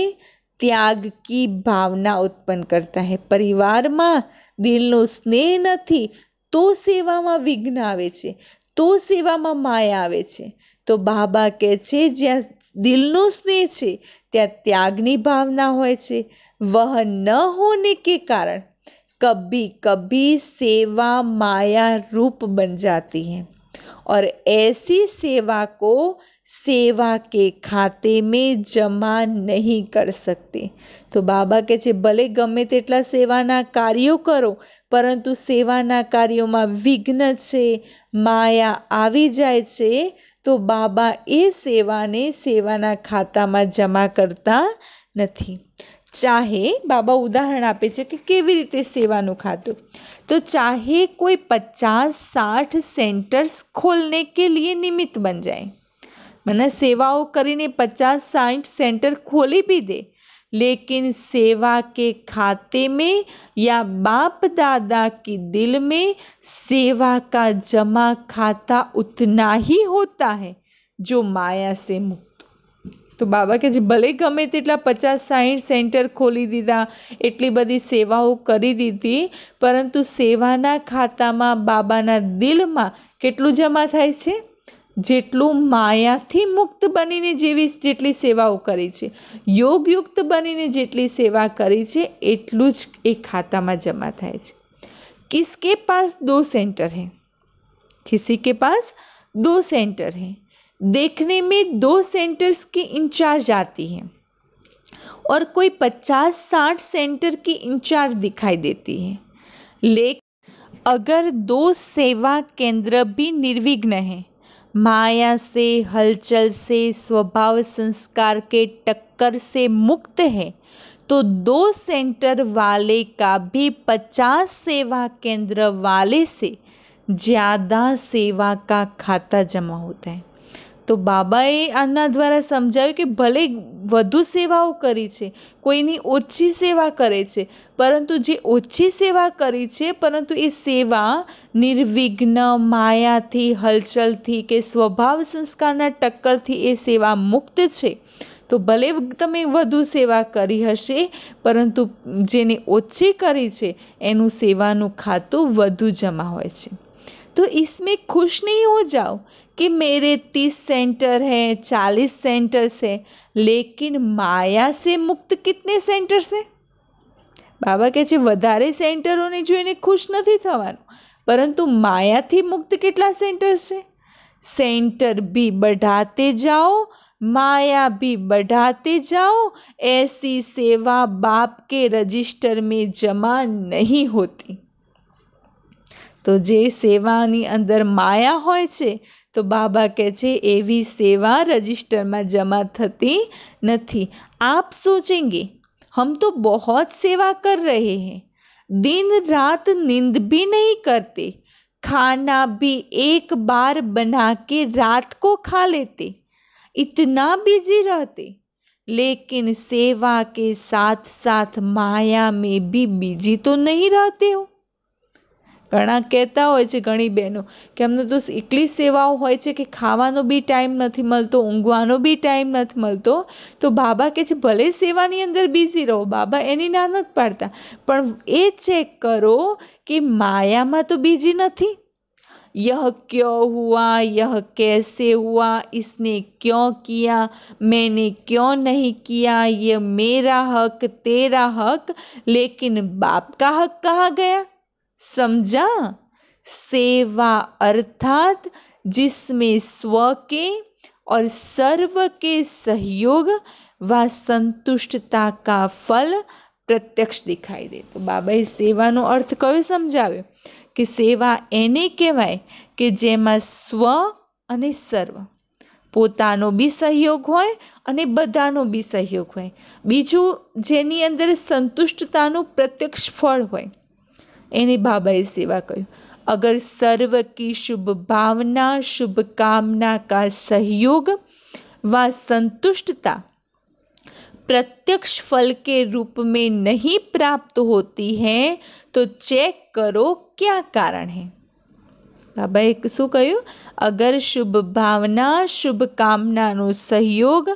त्याग की भावना उत्पन्न करता है। परिवाરમાં દિલનો સ્નેહ નથી તો સેવામાં વિઘ્ન આવે છે, તો સેવામાં માયા આવે છે। તો બાબા કહે છે જ્યાં દિલનો સ્નેહ છે ત્યાં ત્યાગની ભાવના હોય છે। वह न होने के कारण कभी कभी सेवा माया रूप बन जाती है, और ऐसी सेवा को सेवा के खाते में जमा नहीं कर सकते। तो बाबा કહે છે ભલે ગમે તેટલા સેવાના કાર્યો કરો, પરંતુ સેવાના કાર્યોમાં વિઘ્ન છે, માયા આવી જાય છે, તો બાબા એ સેવાને સેવાના ખાતામાં જમા કરતા નથી। ચાહે બાબા ઉદાહરણ આપે છે કે કેવી રીતે સેવાનું ખાતું, તો ચાહે કોઈ 50-60 सेंटर्स खोलने के लिए निमित्त बन जाए, मैंने सेवाओं કરીને 50-60 सेंटर खोली भी दे, लेकिन सेवा के खाते में या बाप दादा की दिल में सेवा का जमा खाता उतना ही होता है जो माया से मुक्त। તો બાબા કે જે ભલે ગમે તેટલા 50-60 સેન્ટર ખોલી દીધા, એટલી બધી સેવાઓ કરી દીધી, પરંતુ સેવાના ખાતામાં બાબાના દિલમાં કેટલું જમા થાય છે? જેટલું માયાથી મુક્ત બનીને જેટલી સેવાઓ કરી છે, યોગયુક્ત બનીને જેટલી સેવા કરી છે, એટલું જ એ ખાતામાં જમા થાય છે। किसके पास 2 सेंटर है? किसी के पास 2 सेंटर है। देखने में 2 सेंटर्स की इंचार्ज आती है और कोई 50-60 सेंटर की इंचार्ज दिखाई देती है, लेकिन अगर 2 सेवा केंद्र भी निर्विघ्न है, माया से, हलचल से, स्वभाव संस्कार के टक्कर से मुक्त है, तो 2 सेंटर वाले का भी 50 सेवा केंद्र वाले से ज़्यादा सेवा का खाता जमा होता है। તો બાબાએ આના દ્વારા સમજાવ્યું કે ભલે વધુ સેવાઓ કરી છે, કોઈની ઓછી સેવા કરે છે, પરંતુ જે ઓછી સેવા કરી છે, પરંતુ એ સેવા નિર્વિઘ્ન, માયાથી, હલચલથી કે સ્વભાવ સંસ્કારના ટક્કરથી એ સેવા મુક્ત છે, તો ભલે તમે વધુ સેવા કરી હશે, પરંતુ જેને ઓછી કરી છે એનું સેવાનું ખાતું વધુ જમા હોય છે। तो इसमें खुश नहीं हो जाओ कि मेरे 30 सेंटर हैं, 40 सेंटर्स है, लेकिन माया से मुक्त कितने सेंटर्स है? બાબા કહે છે વધારે સેન્ટરોને જોઈને ખુશ નથી થવાનું, પરંતુ માયાથી મુક્ત કેટલા સેન્ટર્સ છે? सेंटर भी बढ़ाते जाओ, माया भी बढ़ाते जाओ, ऐसी सेवा बाप के रजिस्टर में जमा नहीं होती। तो जे सेवानी अंदर माया होय छे तो बाबा कहे छे एवी सेवा रजिस्टर में जमा थती नहीं। आप सोचेंगे हम तो बहुत सेवा कर रहे हैं, दिन रात नींद भी नहीं करते, खाना भी एक बार बना के रात को खा लेते, इतना बिजी रहते, लेकिन सेवा के साथ साथ माया में भी बिजी तो नहीं रहते हो। ઘણા કહેતા હોય છે ઘણી બહેનો કે અમને તો એટલી સેવાઓ હોય છે કે ખાવાનો બી ટાઈમ નથી મળતો, ઊંઘવાનો બી ટાઈમ નથી મળતો। તો બાબા કહે છે ભલે સેવાની અંદર બિઝી રહો, બાબા એની ના નથી પાડતા, પણ એ ચેક કરો કે માયામાં તો બિઝી નથી। यह क्यों हुआ, यह कैसे हुआ, इसने क्यों किया, मैंने क्यों नहीं किया, ये मेरा हक तेरा हक, लेकिन बाप का हक कहाँ गया? समझा? सेवा अर्थात जिसमें स्व के और सर्व के सहयोग व संतुष्टता का फल प्रत्यक्ष दिखाई दे। तो बाबाए सेवानो अर्थ कयो समझाव्यो कि सेवा एने कहेवाय कि जेमां स्व अने सर्व पोतानो बी सहयोग होय अने बधानो बी सहयोग होय, बीजू जेनी अंदर संतुष्टतानुं प्रत्यक्ष फल होय, एनी बाबाए सेवा कही। अगर सर्व की शुभ भावना शुभ कामना का सहयोग व संतुष्टता प्रत्यक्ष फल के रूप में नहीं प्राप्त होती है तो चेक करो क्या कारण है। बाबाए शू कह्युं? अगर शुभ भावना शुभ कामना नो सहयोग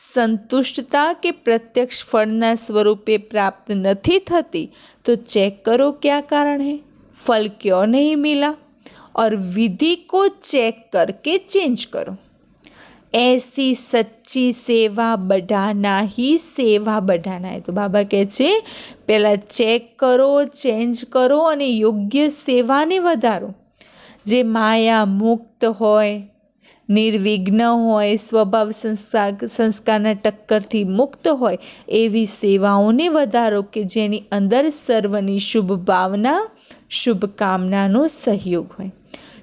संतुष्टता के प्रत्यक्ष फलना स्वरूपे प्राप्त नहीं थती तो चेक करो क्या कारण है, फल क्यों नहीं मिला, और विधि को चेक करके चेंज करो। ऐसी सच्ची सेवा बढ़ाना ही सेवा बढ़ाना है। तो बाबा कहे छे पहला चेक करो, चेंज करो और योग्य सेवा ने वधारो। जे माया मुक्त होय, निर्विघ्न होय, स्वभाव संस्कारना टक्करथी मुक्त होय एवी सेवाओने वधारो कि जेनी अंदर सर्वनी शुभ भावना शुभ कामनानो सहयोग होय।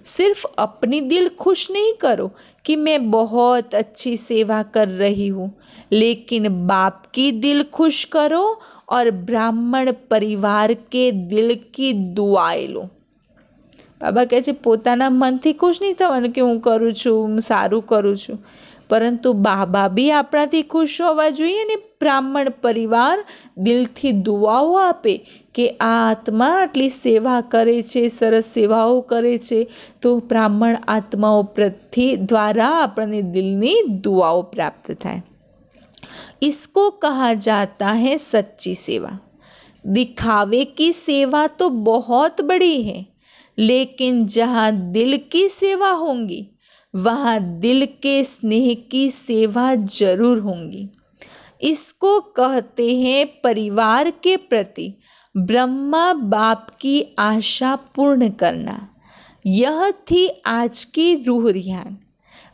सिर्फ अपनी दिल खुश नहीं करो कि मैं बहुत अच्छी सेवा कर रही हूँ, लेकिन बाप की दिल खुश करो और ब्राह्मण परिवार के दिल की दुआएं लो। बाबा कहे छे पोताना मनथी खुश नहीं थवानुं कि हूँ करूँ छूं, सारूं करूँ छूं, परंतु बाबा भी आपणाथी खुश होवा जोईए ने ब्राह्मण परिवार दिलथी दुआओ आपे कि आ आत्मा आटली सेवा करे छे, सरस सेवाओ करे छे, तो ब्राह्मण आत्माओ प्रति द्वारा आपणे दिलनी दुआओ प्राप्त थाय। इसको कहा जाता है सच्ची सेवा। दिखावे की सेवा तो बहुत बड़ी है, लेकिन जहाँ दिल की सेवा होंगी वहाँ दिल के स्नेह की सेवा जरूर होंगी। इसको कहते हैं परिवार के प्रति ब्रह्मा बाप की आशा पूर्ण करना। यह थी आज की रूह रियान,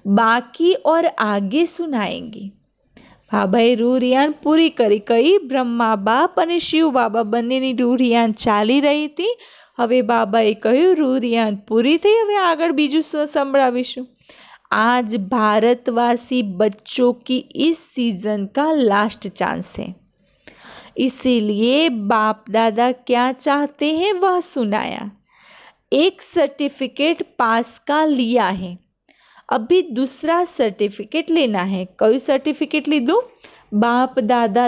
बाकी और आगे सुनाएंगे। बाबाए रूह रियान पूरी करी। कई ब्रह्मा बाप अने शिव बाबा बंनेनी रूह रियान चाली रही थी। हवे बाबाए कह्युं रूह रियान पूरी थई, हवे आगळ बीजुं संभळावीशुं। आज भारतवासी बच्चों की इस सीजन का लास्ट चांस है, इसीलिए बाप दादा क्या चाहते हैं वह सुनाया। एक सर्टिफिकेट पास का लिया है, अभी दूसरा सर्टिफिकेट लेना है। कયું सर्टिफिकेट लीधું? बाप दादा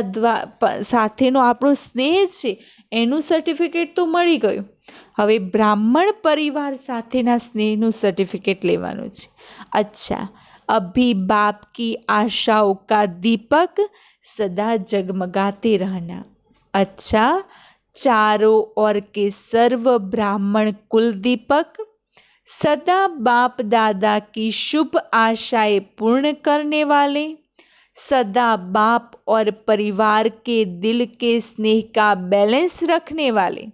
સાથેનો આપણો સ્નેહ છે એનું સર્ટિફિકેટ તો મળી ગયું, હવે બ્રાહ્મણ પરિવાર સાથેના સ્નેહનું સર્ટિફિકેટ લેવાનું છે। अच्छा, अभी बाप की आशाओं का दीपक सदा जगमगाते रहना। अच्छा, चारों ओर के सर्व ब्राह्मण कुल दीपक सदा बाप दादा की शुभ आशाएं पूर्ण करने वाले, सदा बाप और परिवार के दिल के स्नेह का बैलेंस रखने वाले,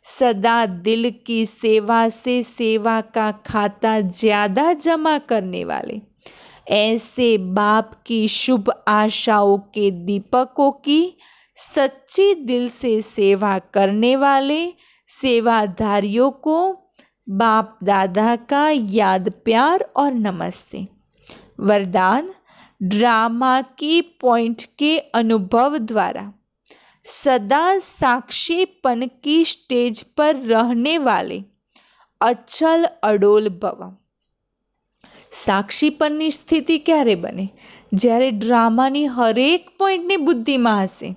सदा दिल की सेवा से सेवा का खाता ज्यादा जमा करने वाले, ऐसे बाप की शुभ आशाओं के दीपकों की सच्ची दिल से सेवा करने वाले सेवाधारियों को बाप दादा का याद प्यार और नमस्ते। वरदान, ड्रामा की पॉइंट के अनुभव द्वारा सदा साक्षीपन की स्टेज पर रहने वाले अचल अडोल भव। સાક્ષીપનની સ્થિતિ ક્યારે બને? જ્યારે ડ્રામાની હરેક પોઈન્ટની બુદ્ધિમાં હશે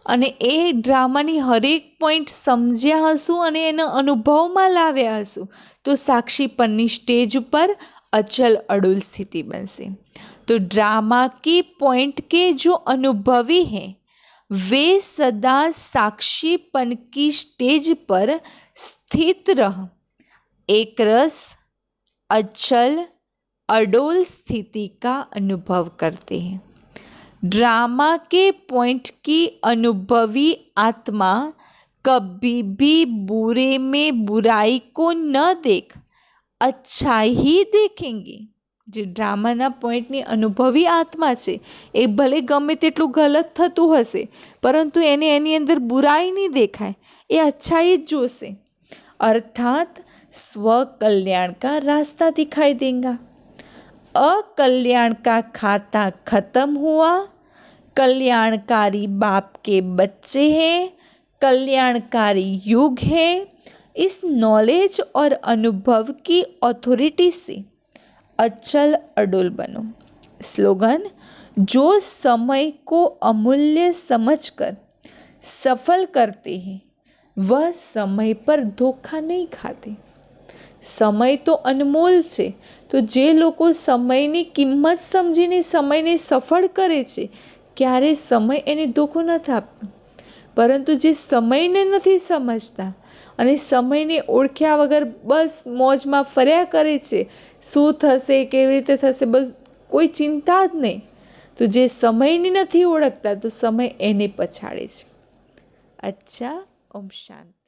અને એ ડ્રામાની હરેક પોઈન્ટ સમજ્યા હશું અને એનો અનુભવમાં લાવ્યા હશું તો સાક્ષીપનની સ્ટેજ ઉપર અચલ અડુલ સ્થિતિ બનશે। तो ड्रामा की पॉइंट के जो अनुभवी हैं वे सदा साक्षीपन की स्टेज पर स्थित रह एक रस अचल अडोल स्थिति का अनुभव करते हैं। ड्रामा के पॉइंट की अनुभवी आत्मा कभी भी बुरे में बुराई को न देख अच्छा ही देखेंगी। જે ડ્રામાના પોઈન્ટની અનુભવી આત્મા છે એ ભલે ગમે તેટલું ગલત થતું હશે પરંતુ એને એની અંદર બુરાઈ નહીં દેખાય, એ अच्छाई જ જોશે। अर्थात स्व कल्याण का रास्ता दिखाई देगा। अकल्याण का खाता खत्म हुआ, कल्याणकारी बाप के बच्चे हैं, कल्याणकारी युग है। इस नॉलेज और अनुभव की अथॉरिटी से अचल अडोल बनो। स्लोगन, जो समय को अमूल्य समझकर सफल करते हैं वह समय पर धोखा नहीं खाते। સમય તો અનમોલ છે, તો જે લોકો સમયની કિંમત સમજીને સમયને સફળ કરે છે ક્યારે સમય એને ધોખો નથી આપતો। પરંતુ જે સમયને નથી સમજતા અને સમયને ઓળખ્યા વગર બસ મોજમાં ફર્યા કરે છે, શું થશે કેવી રીતે થશે બસ કોઈ ચિંતા જ નહીં, તો જે સમયને નથી ઓળખતા તો સમય એને પછાડે છે। અચ્છા, ઓમ શાંતિ।